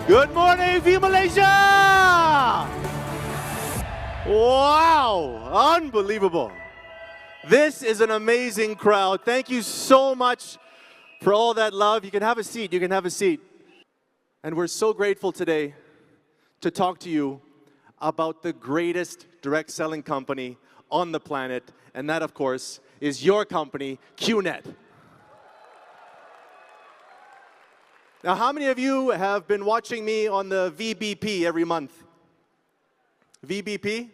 Good morning, V-Malaysia! Wow, unbelievable. This is an amazing crowd. Thank you so much for all that love. You can have a seat, you can have a seat. And we're so grateful today to talk to you about the greatest direct selling company on the planet. And that, of course, is your company, QNET. Now, how many of you have been watching me on the VBP every month? VBP?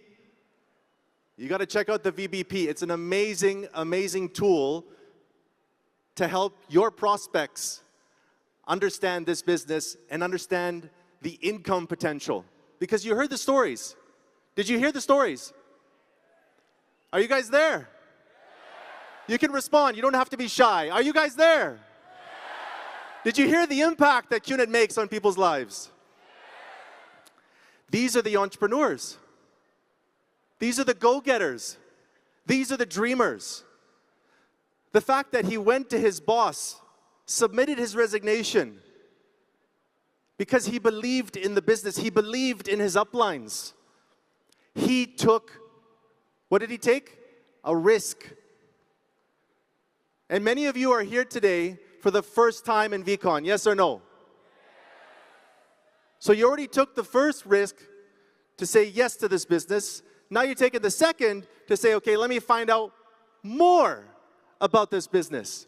You got to check out the VBP. It's an amazing, amazing tool to help your prospects understand this business and understand the income potential. Because you heard the stories. Did you hear the stories? Are you guys there? You can respond. You don't have to be shy. Are you guys there? Did you hear the impact that QNET makes on people's lives? These are the entrepreneurs. These are the go-getters. These are the dreamers. The fact that he went to his boss, submitted his resignation because he believed in the business, he believed in his uplines. He took, what did he take? A risk. And many of you are here today for the first time in VCon, yes or no? So you already took the first risk to say yes to this business. Now you're taking the second to say, okay, let me find out more about this business.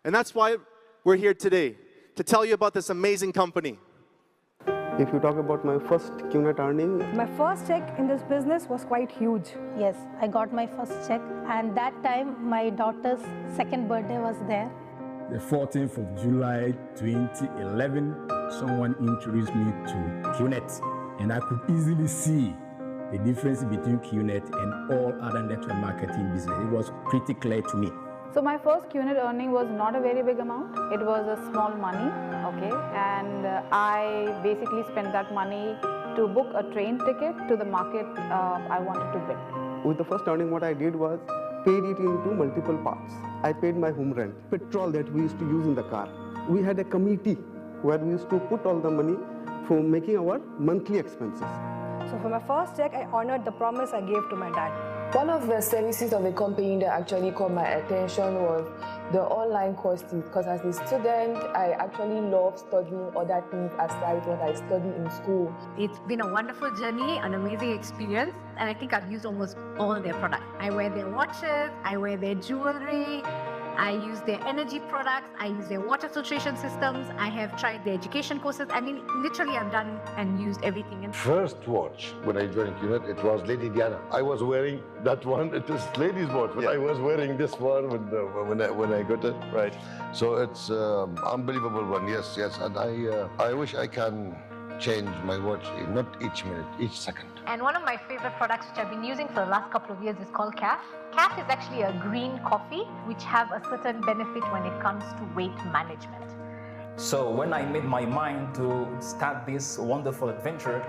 And that's why we're here today, to tell you about this amazing company. If you talk about my first QNET earning, my first check in this business was quite huge. Yes, I got my first check, and that time my daughter's second birthday was there. The 14th of July 2011, someone introduced me to QNET, and I could easily see the difference between QNET and all other network marketing business. It was pretty clear to me. So my first QNET earning was not a very big amount. It was a small money, okay, and I basically spent that money to book a train ticket to the market I wanted to build. with the first earning, what I did was paid it into multiple parts. I paid my home rent, petrol that we used to use in the car. We had a committee where we used to put all the money for making our monthly expenses. So for my first check, I honored the promise I gave to my dad. One of the services of the company that actually caught my attention was the online courses, because as a student, I actually love studying other things aside what I study in school. It's been a wonderful journey, an amazing experience, and I think I've used almost all their products. I wear their watches, I wear their jewelry, I use their energy products, I use their water filtration systems, I have tried their education courses. I mean, literally I've done and used everything. First watch when I joined QNET, it was Lady Diana. I was wearing that one, it is ladies' watch, but I was wearing this one when I got it. Right. So it's unbelievable one, yes, and I wish I can change my watch, not each minute, each second. And one of my favorite products which I've been using for the last couple of years is called CAF. CAF is actually a green coffee which have a certain benefit when it comes to weight management. So when I made my mind to start this wonderful adventure,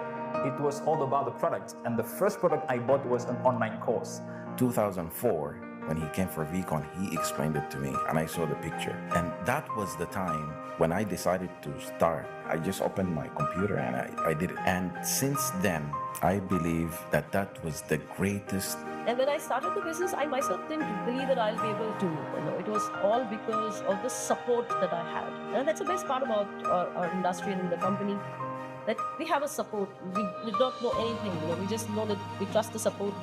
it was all about the product. And the first product I bought was an online course. 2004, when he came for VCon, he explained it to me and I saw the picture. And that was the time when I decided to start. I just opened my computer and I did it. And since then, I believe that that was the greatest. And when I started the business, I myself didn't believe that I'll be able to. It was all because of the support that I had. And that's the best part about our industry and the company, that we have a support. We don't know anything. We just know that we trust the support.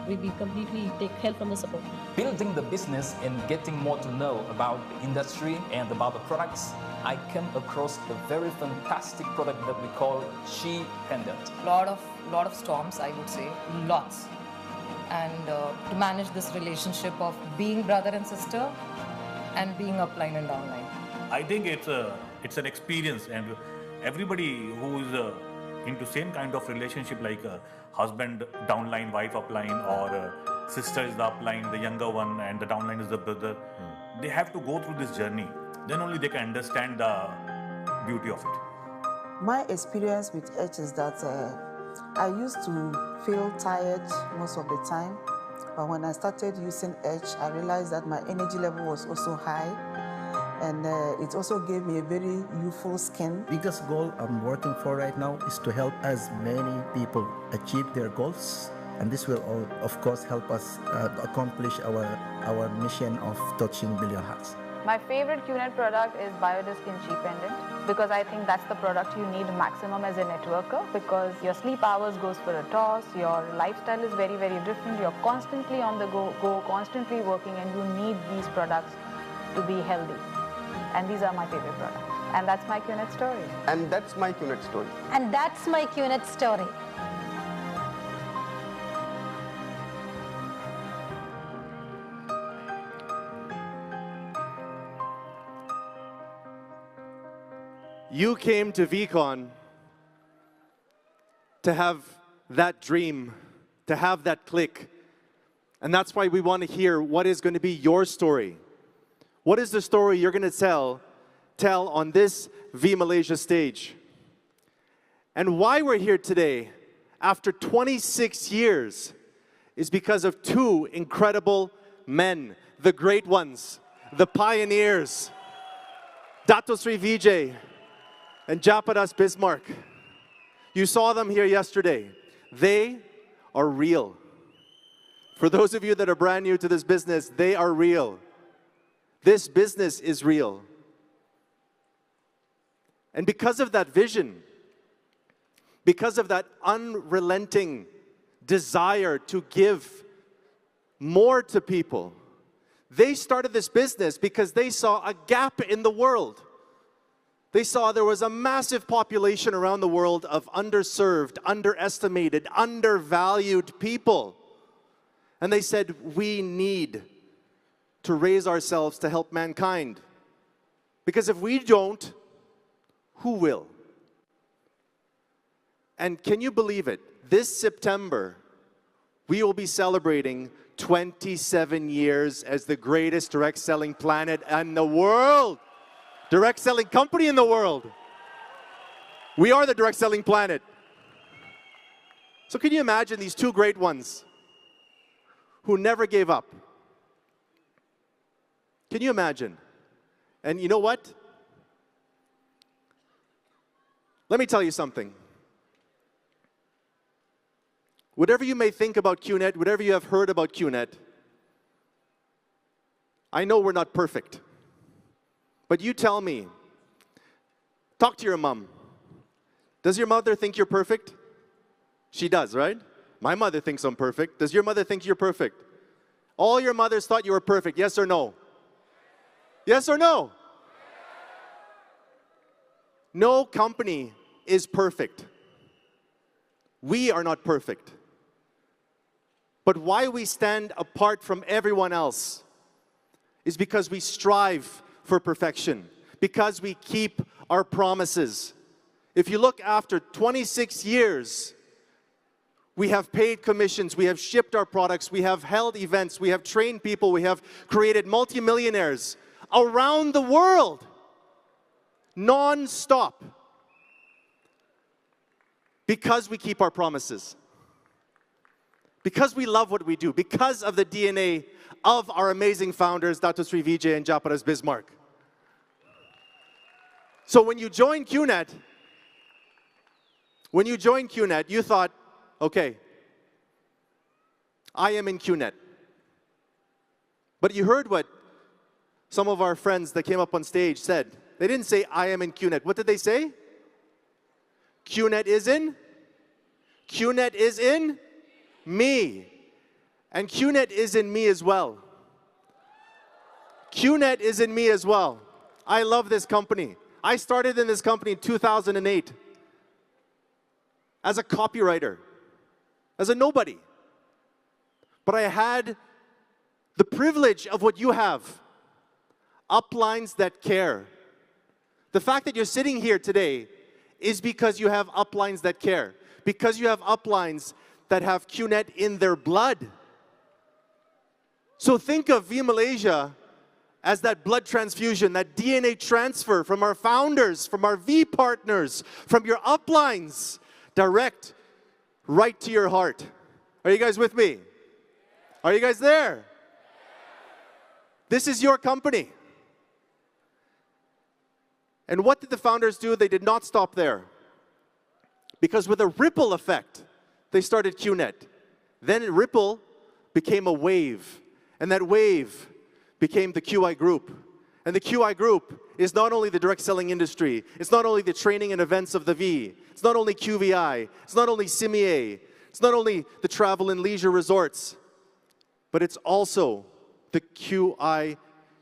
We completely take help from the support. Building the business and getting more to know about the industry and about the products, I came across a very fantastic product that we call She Pendant. Lot of storms, I would say, lots. And to manage this relationship of being brother and sister and being upline and downline. I think it's an experience, and everybody who is into same kind of relationship, like husband downline, wife upline, or sister is the upline, the younger one, and the downline is the brother. They have to go through this journey. Then only they can understand the beauty of it. My experience with H is that I used to feel tired most of the time, but when I started using H, I realized that my energy level was also high. And it also gave me a very youthful skin. Biggest goal I'm working for right now is to help as many people achieve their goals. And this will, all, of course, help us accomplish our mission of touching billion hearts. My favorite QNET product is BioDisc in G Pendant, because I think that's the product you need maximum as a networker, because your sleep hours goes for a toss, your lifestyle is very, very different, you're constantly on the go, constantly working, and you need these products to be healthy. And these are my favorite products. And that's my QNET story. And that's my QNET story. And that's my QNET story. You came to VCon to have that dream, to have that click. And that's why we want to hear what is going to be your story. What is the story you're going to tell on this V-Malaysia stage? And why we're here today, after 26 years, is because of two incredible men, the great ones, the pioneers, Dato Sri Vijay and Japadas Bismarck. You saw them here yesterday. They are real. For those of you that are brand new to this business, they are real. This business is real. And because of that vision, because of that unrelenting desire to give more to people, they started this business because they saw a gap in the world. They saw there was a massive population around the world of underserved, underestimated, undervalued people. And they said, we need to raise ourselves to help mankind. Because if we don't, who will? And can you believe it? This September, we will be celebrating 27 years as the greatest direct selling planet in the world. Direct selling company in the world. We are the direct selling planet. So can you imagine these two great ones who never gave up? Can you imagine? And you know what? Let me tell you something. Whatever you may think about QNET, whatever you have heard about QNET, I know we're not perfect. But you tell me, talk to your mom. Does your mother think you're perfect? She does, right? My mother thinks I'm perfect. Does your mother think you're perfect? All your mothers thought you were perfect, yes or no? Yes or no? No company is perfect. We are not perfect. But why we stand apart from everyone else is because we strive for perfection, because we keep our promises. If you look after 26 years, we have paid commissions, we have shipped our products, we have held events, we have trained people, we have created multimillionaires around the world, non-stop, because we keep our promises. Because we love what we do, because of the DNA of our amazing founders, Dato Sri Vijay and Japadas Bismarck. So when you joined QNET, you thought, okay, I am in QNET. But you heard what some of our friends that came up on stage said. They didn't say, I am in QNET. What did they say? QNET is in? QNET is in me. And QNET is in me as well. QNET is in me as well. I love this company. I started in this company in 2008 as a copywriter, as a nobody. But I had the privilege of what you have, uplines that care. The fact that you're sitting here today is because you have uplines that care, because you have uplines that have QNET in their blood. So think of V-Malaysia as that blood transfusion, that DNA transfer from our founders, from our V partners, from your uplines, direct right to your heart. Are you guys with me? Are you guys there? This is your company. And what did the founders do? They did not stop there. Because with a ripple effect, they started QNET. Then ripple became a wave. And that wave became the QI group. And the QI group is not only the direct selling industry, it's not only the training and events of the V, it's not only QVI, it's not only CMEA, it's not only the travel and leisure resorts, but it's also the QI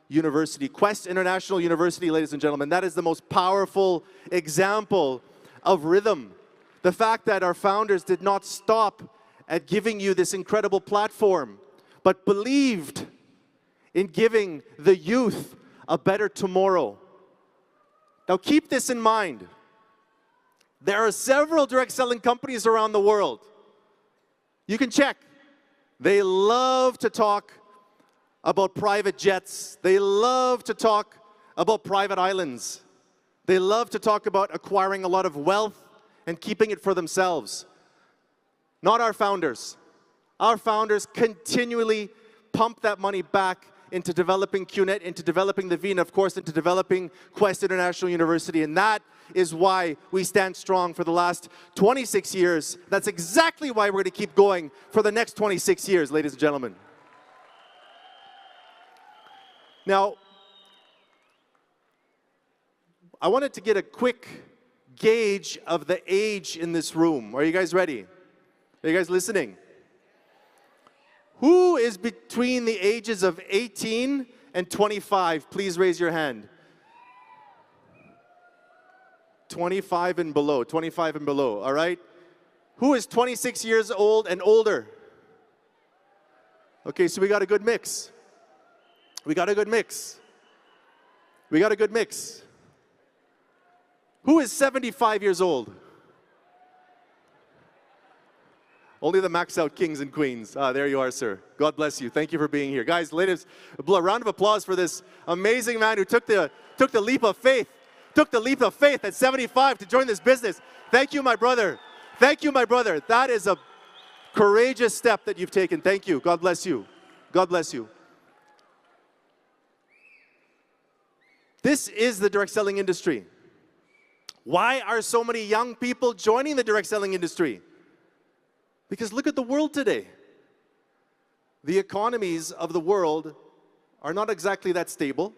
University, Quest International University, ladies and gentlemen. That is the most powerful example of rhythm. The fact that our founders did not stop at giving you this incredible platform, but believed in giving the youth a better tomorrow. Now keep this in mind. There are several direct selling companies around the world. You can check. They love to talk about private jets. They love to talk about private islands. They love to talk about acquiring a lot of wealth and keeping it for themselves. Not our founders. Our founders continually pump that money back into developing QNET, into developing the V, and of course into developing Quest International University. And that is why we stand strong for the last 26 years. That's exactly why we're going to keep going for the next 26 years, ladies and gentlemen. Now, I wanted to get a quick gauge of the age in this room. Are you guys ready? Are you guys listening? Who is between the ages of 18 and 25? Please raise your hand. 25 and below, 25 and below, all right? Who is 26 years old and older? Okay, so we got a good mix. We got a good mix. We got a good mix. Who is 75 years old? Only the max out kings and queens. Ah, there you are, sir. God bless you. Thank you for being here. Guys, ladies, a round of applause for this amazing man who took the leap of faith. Took the leap of faith at 75 to join this business. Thank you, my brother. Thank you, my brother. That is a courageous step that you've taken. Thank you. God bless you. God bless you. This is the direct selling industry. Why are so many young people joining the direct selling industry? Because look at the world today. The economies of the world are not exactly that stable.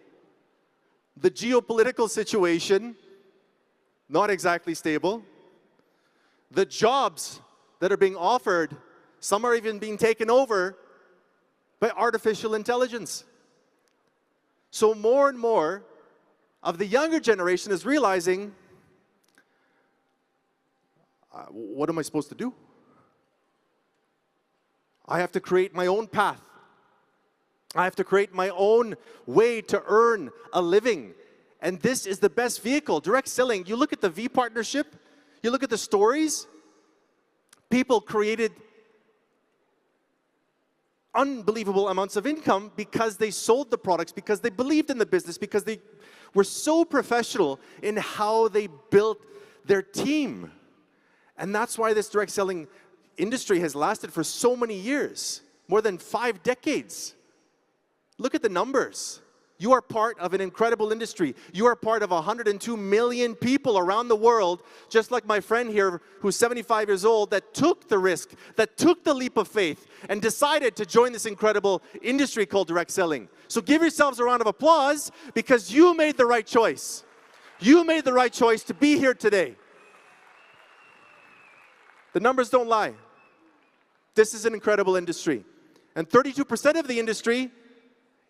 The geopolitical situation, not exactly stable. The jobs that are being offered, some are even being taken over by artificial intelligence. So more and more of the younger generation is realizing, what am I supposed to do? I have to create my own path. I have to create my own way to earn a living. And this is the best vehicle. Direct selling, you look at the V partnership, you look at the stories, people created unbelievable amounts of income because they sold the products, because they believed in the business, because they were so professional in how they built their team. And that's why this direct selling industry has lasted for so many years, more than 5 decades. Look at the numbers. You are part of an incredible industry. You are part of 102 million people around the world, just like my friend here who's 75 years old, that took the risk, that took the leap of faith, and decided to join this incredible industry called direct selling. So give yourselves a round of applause because you made the right choice. You made the right choice to be here today. The numbers don't lie. This is an incredible industry. And 32% of the industry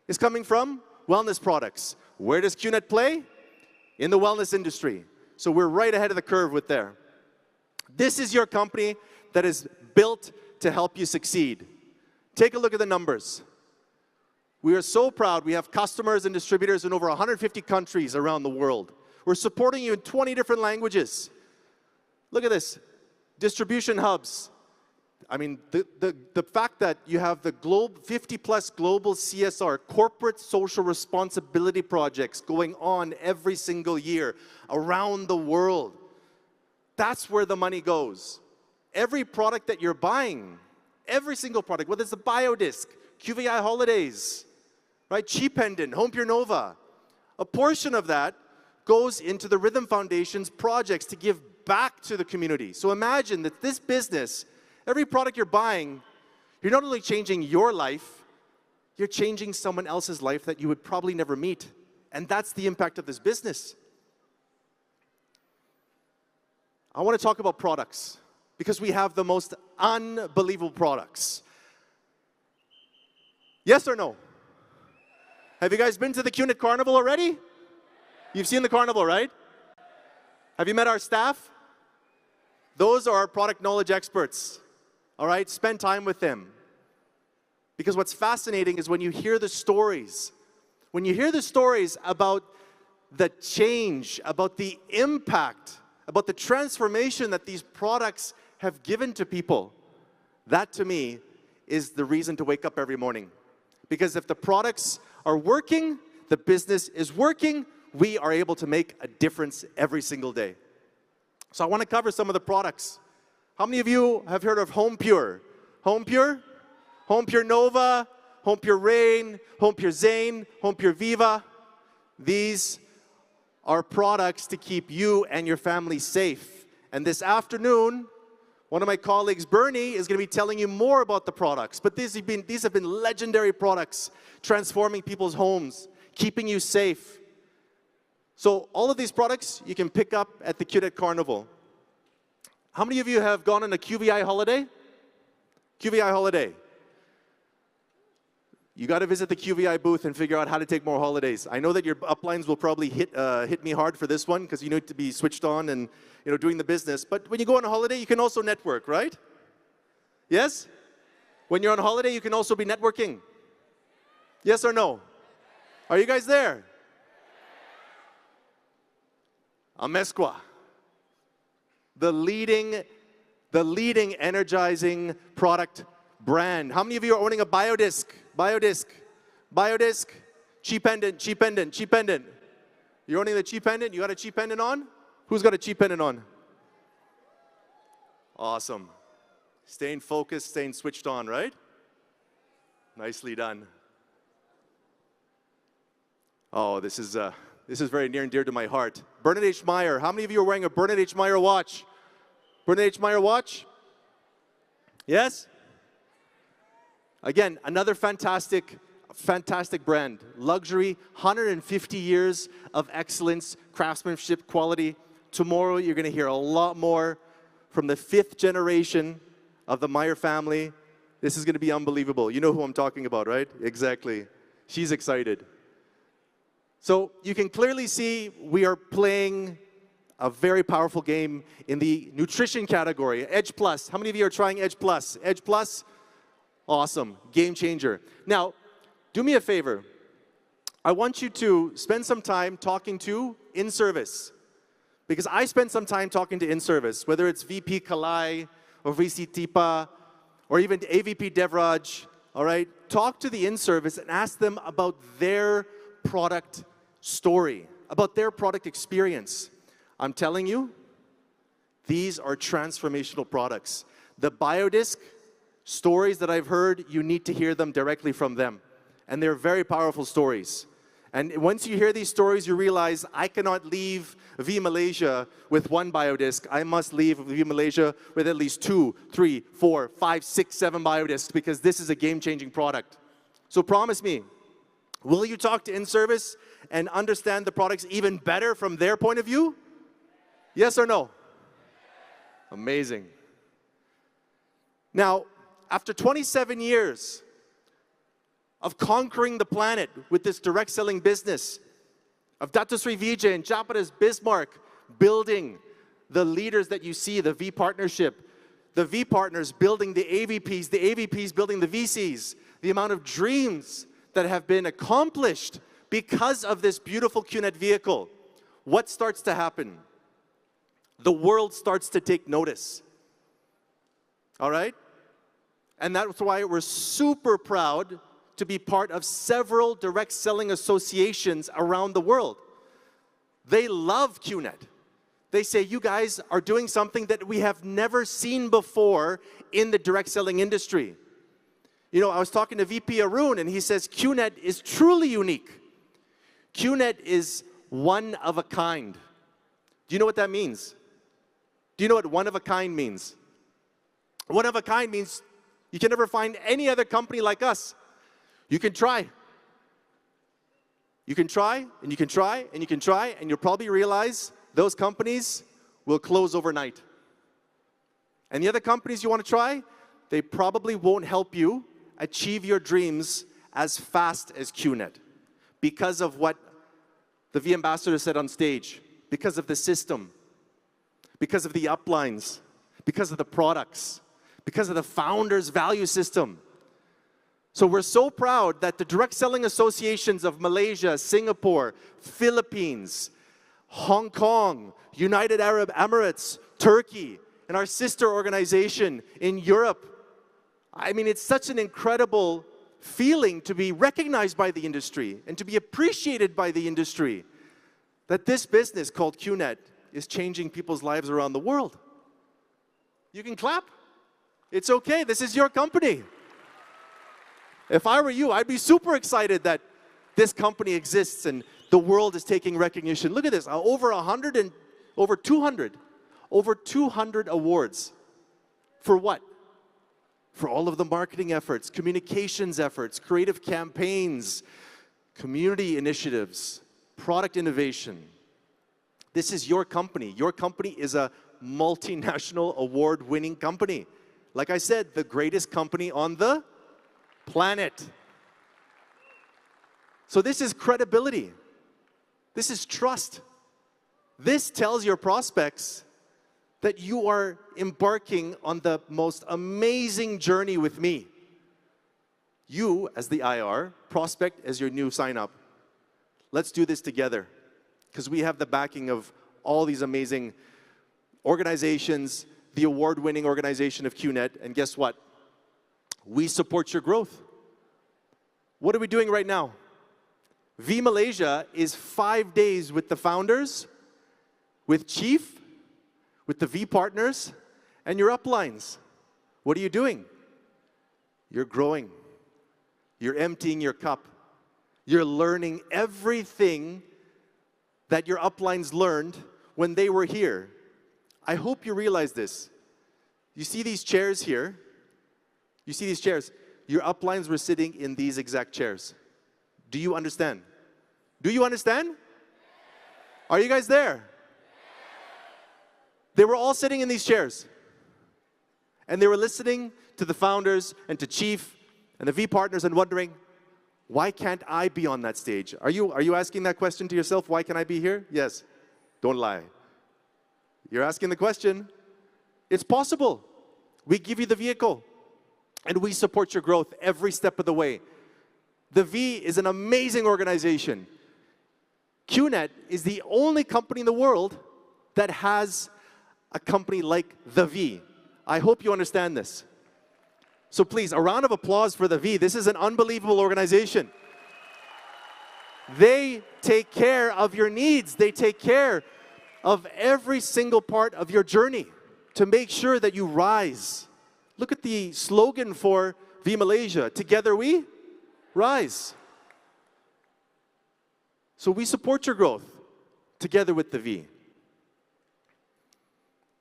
is coming from wellness products. Where does QNET play? In the wellness industry. So we're right ahead of the curve with there. This is your company that is built to help you succeed. Take a look at the numbers. We are so proud. We have customers and distributors in over 150 countries around the world. We're supporting you in 20 different languages. Look at this. Distribution hubs. I mean, the fact that you have the 50-plus global CSR, corporate social responsibility projects going on every single year around the world, that's where the money goes. Every product that you're buying, every single product, whether it's a BioDisc, QVI Holidays, right, Cheap Pendant, Home Pure Nova, a portion of that goes into the Rhythm Foundation's projects to give back to the community. So imagine that this business, every product you're buying, you're not only changing your life, you're changing someone else's life that you would probably never meet. And that's the impact of this business. I want to talk about products because we have the most unbelievable products. Yes or no? Have you guys been to the QNET Carnival already? You've seen the carnival, right? Have you met our staff? Those are our product knowledge experts. All right? Spend time with them. Because what's fascinating is when you hear the stories, when you hear the stories about the change, about the impact, about the transformation that these products have given to people, that to me is the reason to wake up every morning. Because if the products are working, the business is working, we are able to make a difference every single day. So I want to cover some of the products. How many of you have heard of Home Pure? Home Pure? Home Pure Nova, Home Pure Rain, Home Pure Zane, Home Pure Viva. These are products to keep you and your family safe. And this afternoon, one of my colleagues, Bernie, is going to be telling you more about the products. But these have been legendary products, transforming people's homes, keeping you safe. So all of these products you can pick up at the QNET Carnival. How many of you have gone on a QVI holiday? QVI holiday. You got to visit the QVI booth and figure out how to take more holidays. I know that your uplines will probably hit me hard for this one because you need to be switched on and doing the business. But when you go on a holiday, you can also network, right? Yes? When you're on holiday, you can also be networking. Yes or no? Are you guys there? Amesqua, the leading energizing product brand. How many of you are owning a biodisc? Biodisc, biodisc, chi pendant, chi pendant, chi pendant. You're owning the chi pendant? You got a chi pendant on? Who's got a chi pendant on? Awesome. Staying focused, staying switched on, right? Nicely done. Oh, this is very near and dear to my heart. Bernard H. Meyer. How many of you are wearing a Bernard H. Meyer watch? Bernard H. Meyer watch? Yes? Again, another fantastic brand. Luxury, 150 years of excellence, craftsmanship, quality. Tomorrow, you're going to hear a lot more from the 5th generation of the Meyer family. This is going to be unbelievable. You know who I'm talking about, right? Exactly. She's excited. So you can clearly see we are playing a very powerful game in the nutrition category. Edge Plus. How many of you are trying Edge Plus? Edge Plus? Awesome. Game changer. Now, do me a favor. I want you to spend some time talking to in-service. Because I spent some time talking to in-service, whether it's VP Kalai or VC Tipa or even AVP Devraj. All right? Talk to the in-service and ask them about their product story, about their product experience. I'm telling you, these are transformational products. The biodisc stories that I've heard, you need to hear them directly from them. And they're very powerful stories. And once you hear these stories, you realize I cannot leave V-Malaysia with one biodisc. I must leave V-Malaysia with at least 2, 3, 4, 5, 6, 7 biodiscs because this is a game-changing product. So promise me, will you talk to in-service and understand the products even better from their point of view? Yes or no? Amazing. Now, after 27 years of conquering the planet with this direct selling business, of Dato Sri Vijay and Japadas Bismarck building the leaders that you see, the V partnership, the V partners building the AVPs building the VCs, the amount of dreams that have been accomplished because of this beautiful QNET vehicle, what starts to happen? The world starts to take notice. All right? And that's why we're super proud to be part of several direct selling associations around the world. They love QNET. They say, you guys are doing something that we have never seen before in the direct selling industry. You know, I was talking to VP Arun, and he says QNET is truly unique. QNET is one of a kind. Do you know what that means? Do you know what one of a kind means? One of a kind means you can never find any other company like us. You can try. You can try, and you can try, and you can try, and you'll probably realize those companies will close overnight. And the other companies you want to try, they probably won't help you achieve your dreams as fast as QNET because of what the V Ambassador said on stage, because of the system, because of the uplines, because of the products, because of the founder's value system. So we're so proud that the direct selling associations of Malaysia, Singapore, Philippines, Hong Kong, United Arab Emirates, Turkey, and our sister organization in Europe. I mean, it's such an incredible feeling to be recognized by the industry and to be appreciated by the industry that this business called QNET is changing people's lives around the world. You can clap. It's okay. This is your company. If I were you, I'd be super excited that this company exists and the world is taking recognition. Look at this, over 200 awards. For what? For all of the marketing efforts, communications efforts, creative campaigns, community initiatives, product innovation. This is your company. Your company is a multinational award-winning company. Like I said, the greatest company on the planet. So this is credibility. This is trust. This tells your prospects that you are embarking on the most amazing journey with me. You, as the IR, prospect as your new sign-up. Let's do this together, because we have the backing of all these amazing organizations, the award-winning organization of QNET, and guess what? We support your growth. What are we doing right now? V-Malaysia is 5 days with the founders, with Chief, with the V partners, and your uplines. What are you doing? You're growing. You're emptying your cup. You're learning everything that your uplines learned when they were here. I hope you realize this. You see these chairs here? You see these chairs? Your uplines were sitting in these exact chairs. Do you understand? Do you understand? Are you guys there? They were all sitting in these chairs. And they were listening to the founders and to Chief and the V partners and wondering, why can't I be on that stage? Are you asking that question to yourself? Why can't I be here? Yes. Don't lie. You're asking the question. It's possible. We give you the vehicle. And we support your growth every step of the way. The V is an amazing organization. QNET is the only company in the world that has a company like the V. I hope you understand this. So please, a round of applause for the V. This is an unbelievable organization. They take care of your needs. They take care of every single part of your journey to make sure that you rise. Look at the slogan for V-Malaysia. Together we rise. So we support your growth together with the V.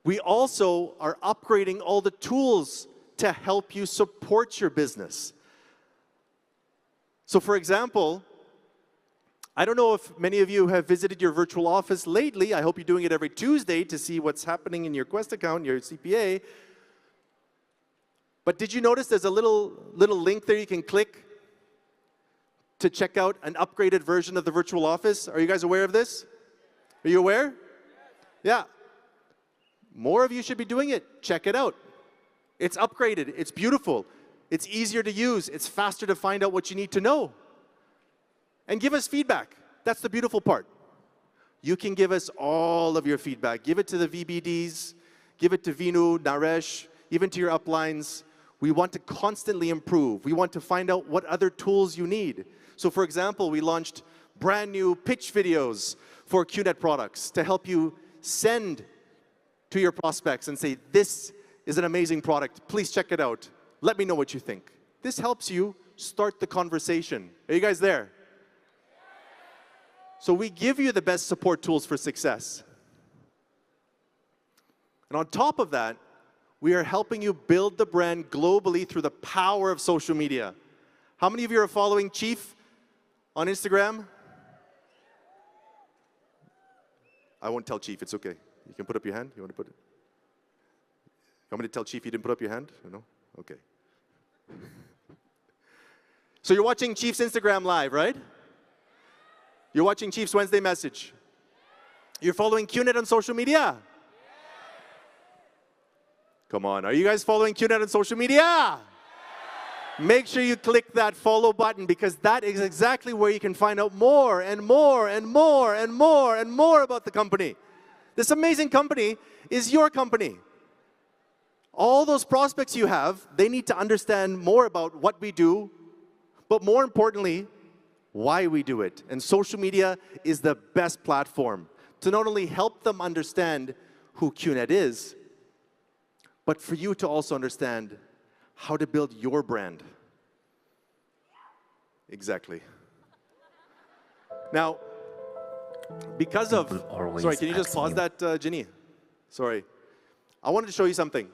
We also are upgrading all the tools to help you support your business. So for example, I don't know if many of you have visited your virtual office lately. I hope you're doing it every Tuesday to see what's happening in your Quest account, your CPA. But did you notice there's a little link there you can click to check out an upgraded version of the virtual office? Are you guys aware of this? Are you aware? Yeah. More of you should be doing it. Check it out. It's upgraded. It's beautiful. It's easier to use. It's faster to find out what you need to know. And give us feedback. That's the beautiful part. You can give us all of your feedback. Give it to the VBDs. Give it to Vinu, Naresh, even to your uplines. We want to constantly improve. We want to find out what other tools you need. So for example, we launched brand new pitch videos for QNET products to help you send to your prospects and say, this is an amazing product. Please check it out. Let me know what you think. This helps you start the conversation. Are you guys there? So we give you the best support tools for success. And on top of that, we are helping you build the brand globally through the power of social media. How many of you are following Chief on Instagram? I won't tell Chief, it's okay. You can put up your hand. You want to put it? You want me to tell Chief you didn't put up your hand? No? Okay. So you're watching Chief's Instagram live, right? You're watching Chief's Wednesday message. You're following QNET on social media? Come on, are you guys following QNET on social media? Make sure you click that follow button, because that is exactly where you can find out more and more and more and more and more about the company. This amazing company is your company. All those prospects you have, they need to understand more about what we do, but more importantly, why we do it. And social media is the best platform to not only help them understand who QNET is, but for you to also understand how to build your brand. Exactly. Now, because of... Sorry, can you just pause that, Ginny? Sorry. I wanted to show you something.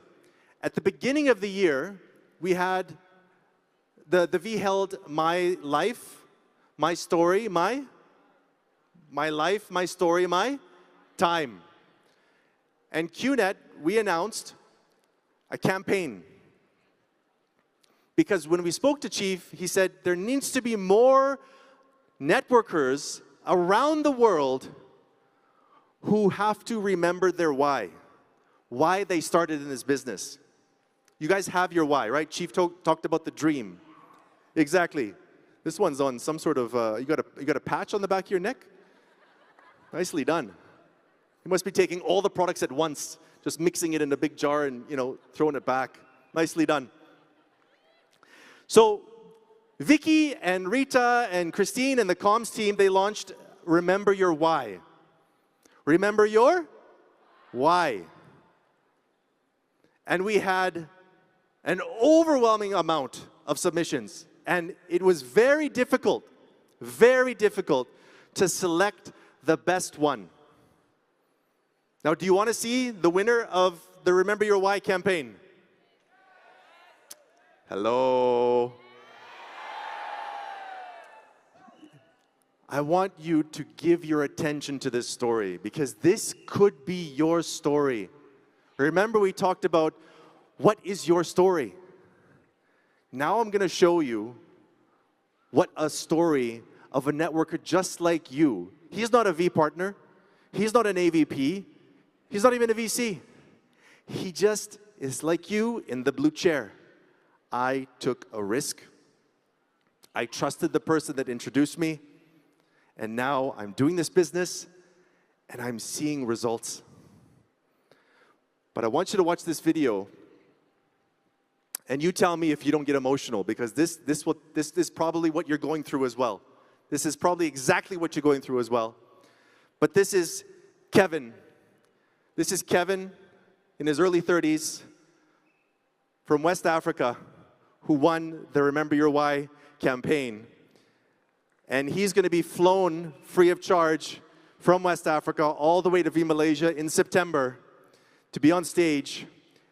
At the beginning of the year, we had the V held My Life, My Story, My Life, My Story, My Time. And QNET, we announced a campaign. Because when we spoke to Chief, he said there needs to be more networkers around the world who have to remember their why they started in this business. You guys have your why, right? Chief talked about the dream. Exactly. This one's on some sort of, you got a patch on the back of your neck? Nicely done. You must be taking all the products at once, just mixing it in a big jar and, throwing it back. Nicely done. So Vicky and Rita and Christine and the comms team, they launched Remember Your Why. Remember your why. And we had an overwhelming amount of submissions. And it was very difficult to select the best one. Now, do you want to see the winner of the Remember Your Why campaign? Hello. I want you to give your attention to this story, because this could be your story. Remember, we talked about what is your story. Now I'm going to show you what a story of a networker just like you. He's not a V partner. He's not an AVP. He's not even a VC. He just is like you in the blue chair. I took a risk. I trusted the person that introduced me. And now I'm doing this business, and I'm seeing results. But I want you to watch this video, and you tell me if you don't get emotional, because this is probably what you're going through as well. This is probably exactly what you're going through as well. But this is Kevin. This is Kevin in his early 30s from West Africa, who won the Remember Your Why campaign. And he's going to be flown free of charge from West Africa all the way to V-Malaysia in September to be on stage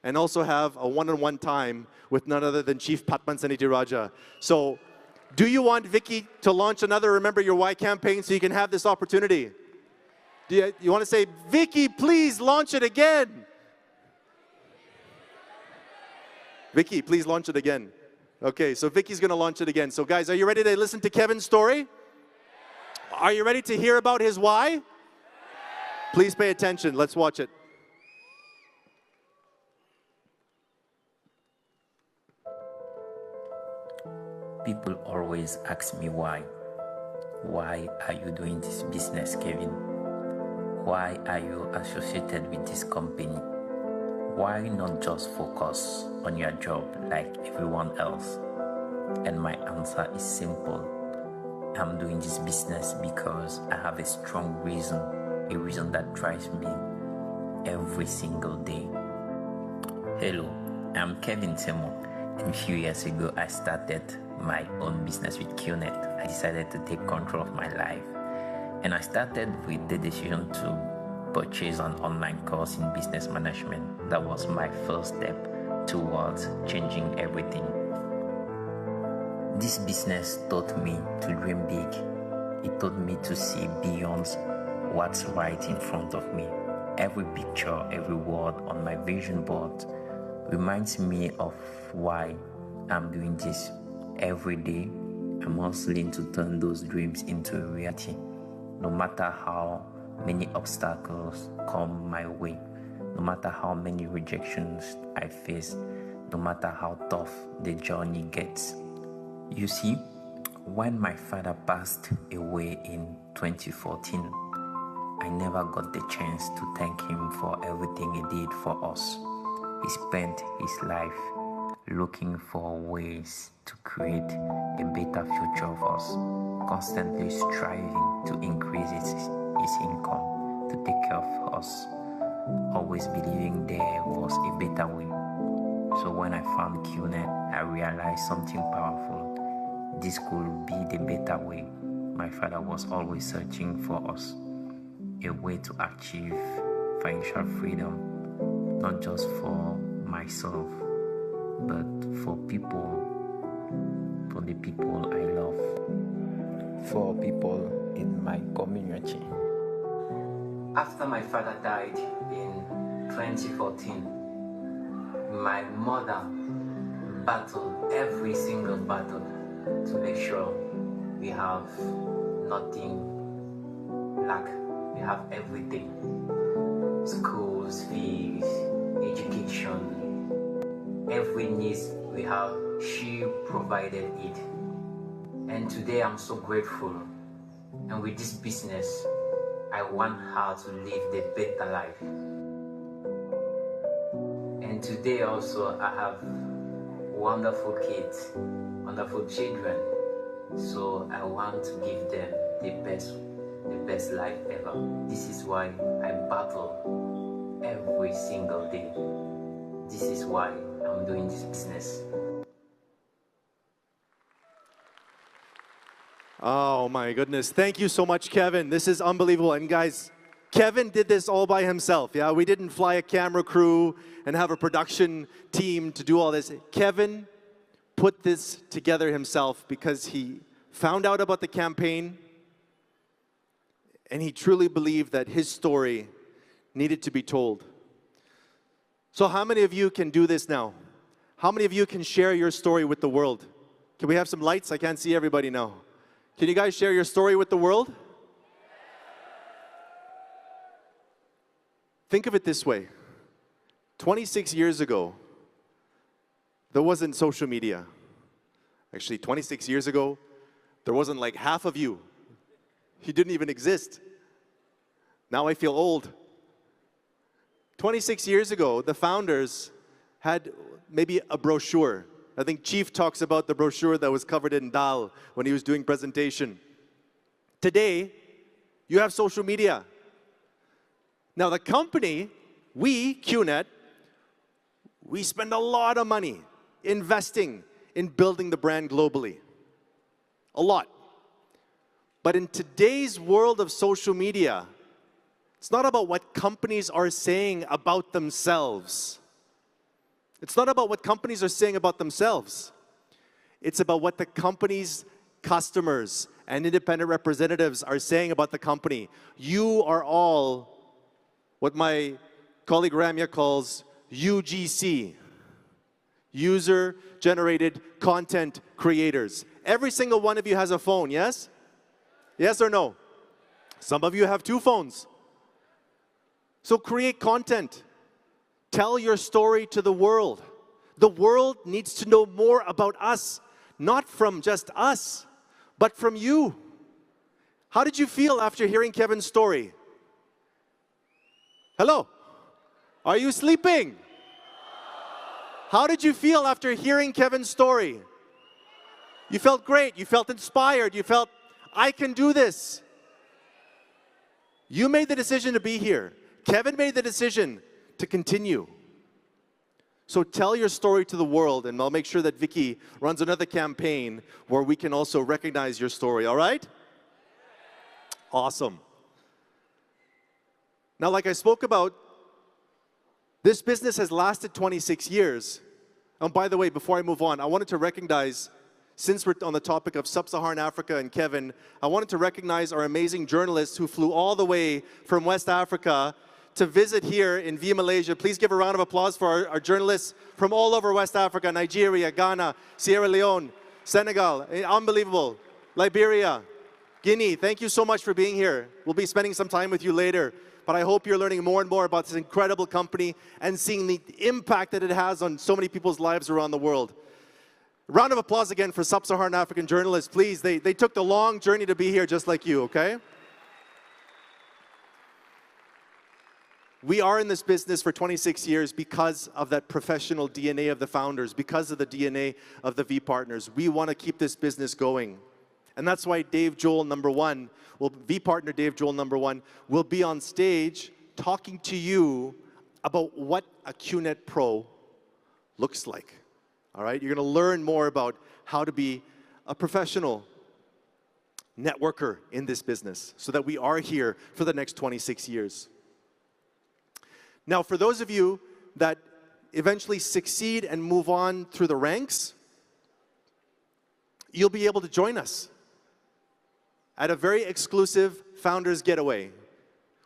and also have a one-on-one time with none other than Chief Patman Sanitiraja. So, do you want Vicky to launch another Remember Your Why campaign so you can have this opportunity? Do you want to say, Vicky, please launch it again? Vicky, please launch it again. Okay, so Vicky's going to launch it again. So guys, are you ready to listen to Kevin's story? Are you ready to hear about his why? Please pay attention. Let's watch it. People always ask me why. Why are you doing this business, Kevin? Why are you associated with this company? Why not just focus on your job like everyone else? And my answer is simple. I'm doing this business because I have a strong reason, a reason that drives me every single day. Hello, I'm Kevin Temo, and a few years ago I started my own business with QNET. I decided to take control of my life And I started with the decision to purchase an online course in business management. That was my first step towards changing everything. This business taught me to dream big. It taught me to see beyond what's right in front of me. Every picture, every word on my vision board reminds me of why I'm doing this. Every day, I'm hustling to turn those dreams into a reality. No matter how many obstacles come my way, no matter how many rejections I face, no matter how tough the journey gets. You see, when my father passed away in 2014, I never got the chance to thank him for everything he did for us. He spent his life looking for ways to create a better future for us, constantly striving to increase his income, to take care of us, always believing there was a better way. So when I found QNET, I realized something powerful. This could be the better way. My father was always searching for us, a way to achieve financial freedom, not just for myself, but for people, for the people I love, for people in my community. After my father died in 2014, my mother battled every single battle to make sure we have nothing lack. We have everything. Schools, fees, education, every need we have, she provided it. And today I'm so grateful. And with this business, I want her to live the better life. And today also I have wonderful kids, wonderful children. So I want to give them the best life ever. This is why I battle every single day. This is why I'm doing this business. Oh my goodness. Thank you so much, Kevin. This is unbelievable. And guys, Kevin did this all by himself. Yeah, we didn't fly a camera crew and have a production team to do all this. Kevin put this together himself because he found out about the campaign and he truly believed that his story needed to be told. So how many of you can do this now? How many of you can share your story with the world? Can we have some lights? I can't see everybody now. Can you guys share your story with the world? Think of it this way. 26 years ago, there wasn't social media. Actually, 26 years ago, there wasn't like half of you. You didn't even exist. Now I feel old. 26 years ago, the founders had maybe a brochure. I think Chief talks about the brochure that was covered in dal when he was doing presentation. Today, you have social media. Now the company, we, QNET, we spend a lot of money investing in building the brand globally. A lot. But in today's world of social media, it's not about what companies are saying about themselves. It's not about what companies are saying about themselves. It's about what the company's customers and independent representatives are saying about the company. You are all what my colleague Ramya calls UGC, user-generated content creators. Every single one of you has a phone, yes? Yes or no? Some of you have 2 phones. So create content. Tell your story to the world. The world needs to know more about us, not from just us, but from you. How did you feel after hearing Kevin's story? Hello? Are you sleeping? How did you feel after hearing Kevin's story? You felt great. You felt inspired. You felt, I can do this. You made the decision to be here. Kevin made the decision to continue. So tell your story to the world, and I'll make sure that Vicky runs another campaign where we can also recognize your story, all right? Awesome. Now, like I spoke about, this business has lasted 26 years. And by the way, before I move on, I wanted to recognize, since we're on the topic of Sub-Saharan Africa and Kevin, I wanted to recognize our amazing journalists who flew all the way from West Africa to visit here in V-Malaysia. Please give a round of applause for our journalists from all over West Africa, Nigeria, Ghana, Sierra Leone, Senegal, unbelievable, Liberia, Guinea. Thank you so much for being here. We'll be spending some time with you later, but I hope you're learning more and more about this incredible company and seeing the impact that it has on so many people's lives around the world. Round of applause again for Sub-Saharan African journalists, please. They took the long journey to be here just like you, okay? We are in this business for 26 years because of that professional DNA of the founders, because of the DNA of the V partners. We want to keep this business going. And that's why Dave Joel, number one, V partner Dave Joel, number one, will be on stage talking to you about what a QNET Pro looks like. All right? You're going to learn more about how to be a professional networker in this business so that we are here for the next 26 years. Now, for those of you that eventually succeed and move on through the ranks, you'll be able to join us at a very exclusive Founders Getaway.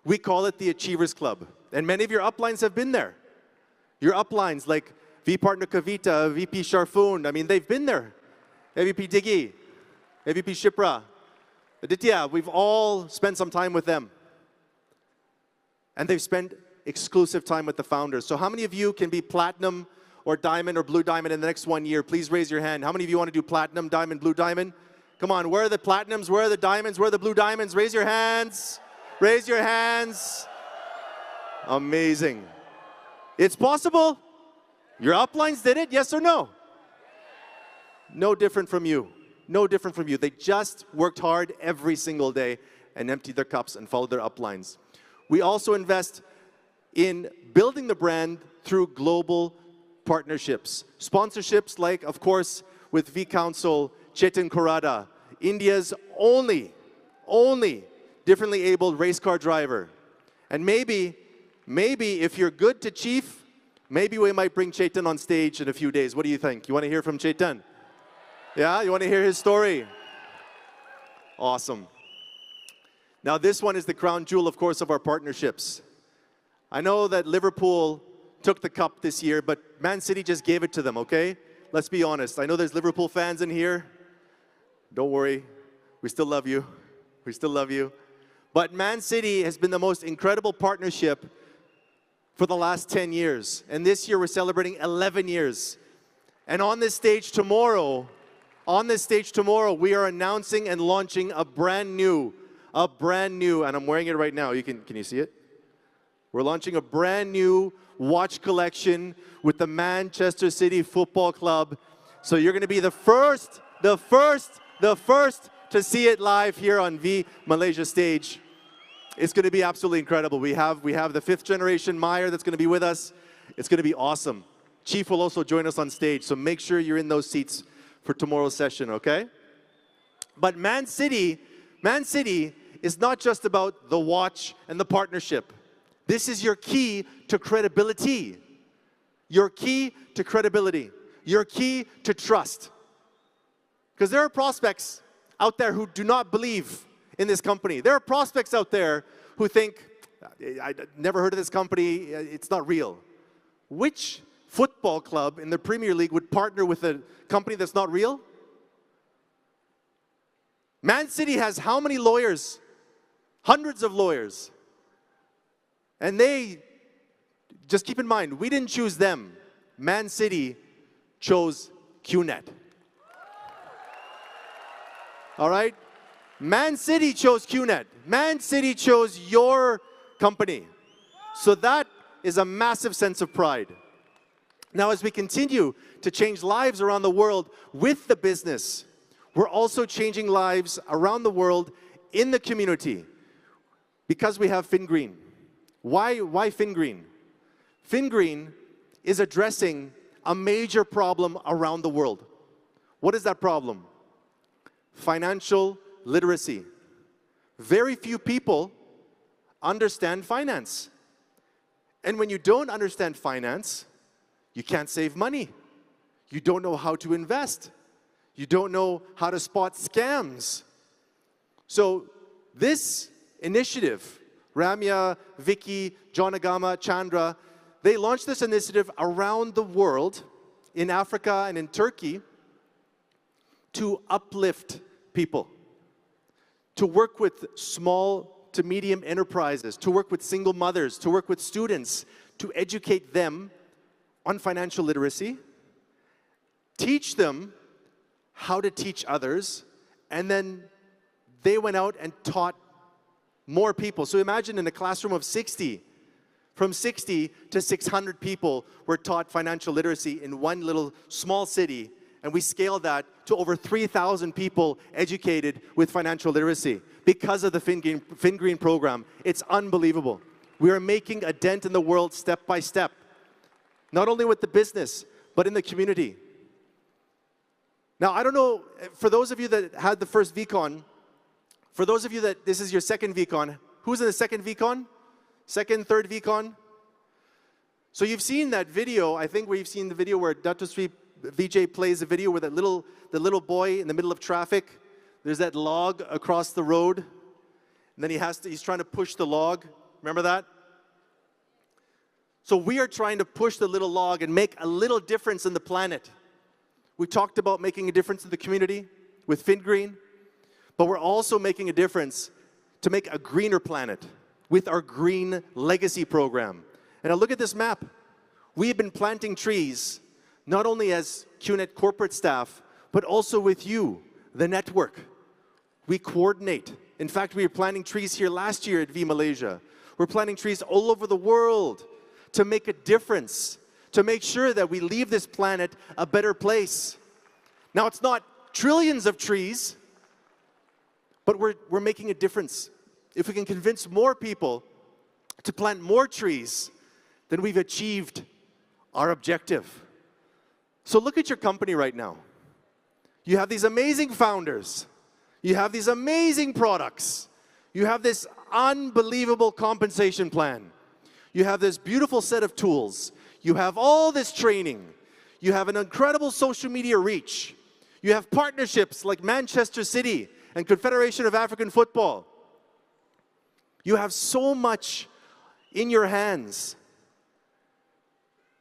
We call it the Achievers Club. And many of your uplines have been there. Your uplines like V Partner Kavita, VP Sharfoon, I mean, they've been there. AVP Diggy, AVP Shipra, Aditya, we've all spent some time with them. And they've spent exclusive time with the founders. So how many of you can be platinum or diamond or blue diamond in the next 1 year? Please raise your hand. How many of you want to do platinum, diamond, blue diamond? Come on, where are the platinums? Where are the diamonds? Where are the blue diamonds? Raise your hands. Raise your hands. Amazing. It's possible. Your uplines did it, yes or no? No different from you. No different from you. They just worked hard every single day and emptied their cups and followed their uplines. We also invest in building the brand through global partnerships. Sponsorships like, of course, with V-Council, Chetan Korada, India's only differently abled race car driver. And maybe if you're good to Chief, maybe we might bring Chetan on stage in a few days. What do you think? You want to hear from Chetan? Yeah, you want to hear his story? Awesome. Now this one is the crown jewel, of course, of our partnerships. I know that Liverpool took the cup this year, but Man City just gave it to them, okay? Let's be honest. I know there's Liverpool fans in here. Don't worry. We still love you. We still love you. But Man City has been the most incredible partnership for the last 10 years. And this year we're celebrating 11 years. And on this stage tomorrow, we are announcing and launching a brand new, and I'm wearing it right now. Can you see it? We're launching a brand new watch collection with the Manchester City Football Club. So you're going to be the first to see it live here on V-Malaysia stage. It's going to be absolutely incredible. We have the 5th generation Meyer that's going to be with us. It's going to be awesome. Chief will also join us on stage, so make sure you're in those seats for tomorrow's session, okay? But Man City is not just about the watch and the partnership. This is your key to credibility. Your key to credibility. Your key to trust. Because there are prospects out there who do not believe in this company. There are prospects out there who think, I never heard of this company, it's not real. Which football club in the Premier League would partner with a company that's not real? Man City has how many lawyers? Hundreds of lawyers. And they, just keep in mind, we didn't choose them. Man City chose QNET. All right? Man City chose QNET. Man City chose your company. So that is a massive sense of pride. Now, as we continue to change lives around the world with the business, we're also changing lives around the world in the community because we have FinGreen. Why FinGreen? FinGreen is addressing a major problem around the world. What is that problem? Financial literacy. very few people understand finance. And when you don't understand finance, you can't save money. You don't know how to invest. You don't know how to spot scams. So this initiative, Ramya, Vicky, Janagama, Chandra, they launched this initiative around the world, in Africa and in Turkey, to uplift people, to work with small to medium enterprises, to work with single mothers, to work with students, to educate them on financial literacy, teach them how to teach others, and then they went out and taught more people. So imagine in a classroom of 60, from 60 to 600 people were taught financial literacy in one little small city, and we scaled that to over 3,000 people educated with financial literacy because of the FinGreen program. It's unbelievable. We are making a dent in the world step by step, not only with the business, but in the community. Now, I don't know, for those of you that had the first VCon, for those of you that this is your second VCon, who's in the second VCon? Second, third VCon? So you've seen that video, I think we've seen the video where Dr. Sri Vijay plays a video where the little boy in the middle of traffic, there's that log across the road, and then he's trying to push the log. Remember that? So we are trying to push the little log and make a little difference in the planet. We talked about making a difference in the community with FinGreen, but we're also making a difference to make a greener planet with our Green Legacy program. And now look at this map. We've been planting trees, not only as QNET corporate staff, but also with you, the network. We coordinate. In fact, we were planting trees here last year at V-Malaysia. We're planting trees all over the world to make a difference, to make sure that we leave this planet a better place. Now, it's not trillions of trees, but we're making a difference. If we can convince more people to plant more trees, then we've achieved our objective. So look at your company right now. You have these amazing founders. You have these amazing products. You have this unbelievable compensation plan. You have this beautiful set of tools. You have all this training. You have an incredible social media reach. You have partnerships like Manchester City and Confederation of African Football. You have so much in your hands.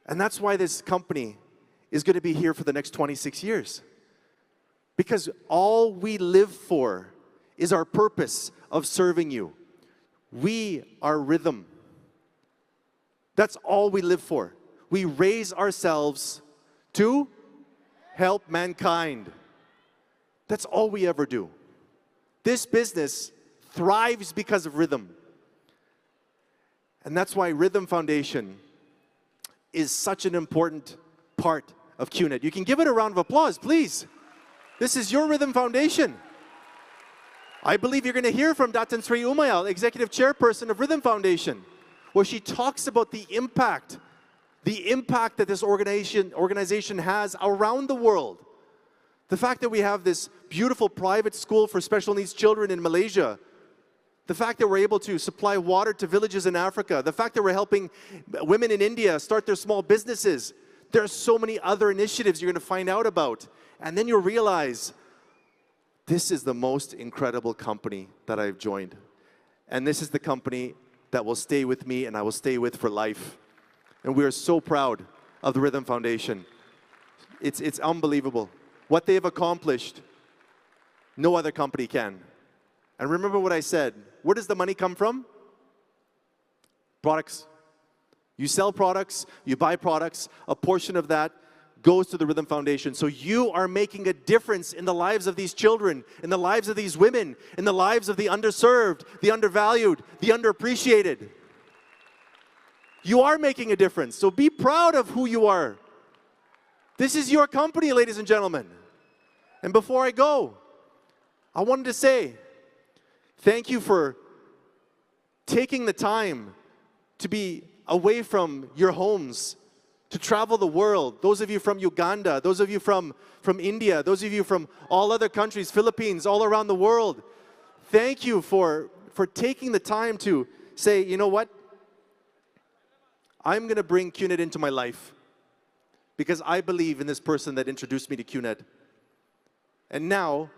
And that's why this company is going to be here for the next 26 years. Because all we live for is our purpose of serving you. We are rhythm. That's all we live for. We raise ourselves to help mankind. That's all we ever do. This business thrives because of rhythm. And that's why Rhythm Foundation is such an important part of QNET. You can give it a round of applause, please. This is your Rhythm Foundation. I believe you're going to hear from Datan Sri Umayal, Executive Chairperson of Rhythm Foundation, where she talks about the impact that this organization has around the world. The fact that we have this beautiful private school for special needs children in Malaysia, the fact that we're able to supply water to villages in Africa, the fact that we're helping women in India start their small businesses. There are so many other initiatives you're going to find out about. And then you'll realize, this is the most incredible company that I've joined. And this is the company that will stay with me and I will stay with for life. And we are so proud of the Rhythm Foundation. It's unbelievable. What they have accomplished, no other company can. And remember what I said, where does the money come from? Products. You sell products, you buy products, a portion of that goes to the Rhythm Foundation. So you are making a difference in the lives of these children, in the lives of these women, in the lives of the underserved, the undervalued, the underappreciated. You are making a difference, so be proud of who you are. This is your company, ladies and gentlemen. And before I go, I wanted to say thank you for taking the time to be away from your homes, to travel the world. Those of you from Uganda, those of you from India, those of you from all other countries, Philippines, all around the world. thank you for taking the time to say, you know what? I'm going to bring QNET into my life because I believe in this person that introduced me to QNET. And now,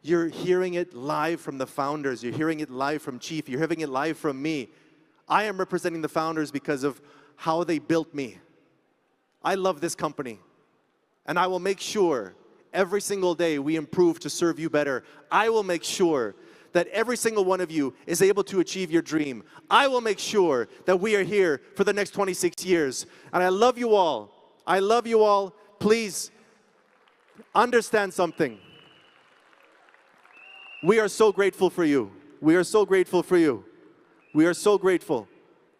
you're hearing it live from the founders. You're hearing it live from Chief. You're hearing it live from me. I am representing the founders because of how they built me. I love this company. And I will make sure every single day we improve to serve you better. I will make sure that every single one of you is able to achieve your dream. I will make sure that we are here for the next 26 years. And I love you all. I love you all. Please understand something. We are so grateful for you. We are so grateful for you. We are so grateful.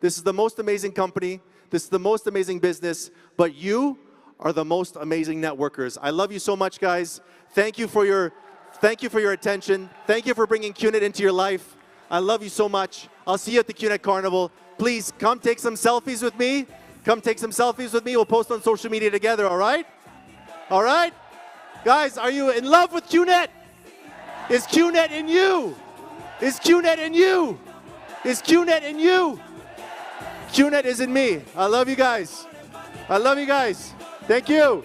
This is the most amazing company. This is the most amazing business. But you are the most amazing networkers. I love you so much, guys. Thank you for your attention. Thank you for bringing QNET into your life. I love you so much. I'll see you at the QNET Carnival. Please come take some selfies with me. Come take some selfies with me. We'll post on social media together, all right? All right? Guys, are you in love with QNET? Is QNET in you? Is QNET in you? Is QNET in you? QNET is in me. I love you guys. I love you guys. Thank you.